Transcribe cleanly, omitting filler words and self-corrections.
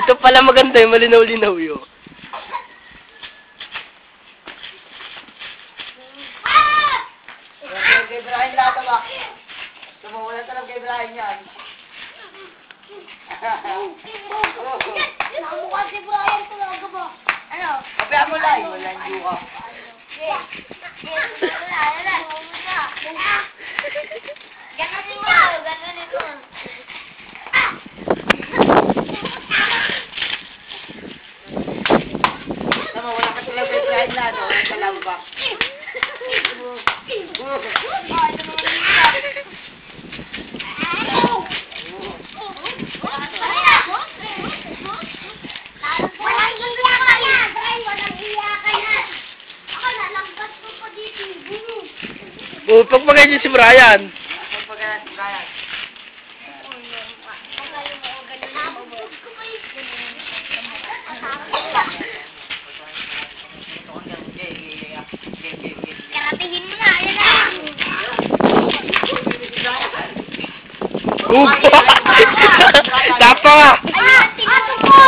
Ito pala maganda yung malinaw-linaw yun. Kay Brian lahat ba? Tumawala talaga kay Brian yan. Namukha si Brian talaga ba? Ano? Kapaya mo lang. Wala yung ka. Ganasin mo. Ganasin mo. Tama, wala ka talaga kay Brian lahat. Wala ka lang ba? Oh, pagpagay niyo si Brian. Pagpagay si Brian. Karatingin mo na, yan na. Tapa! Ay, tingnan mo!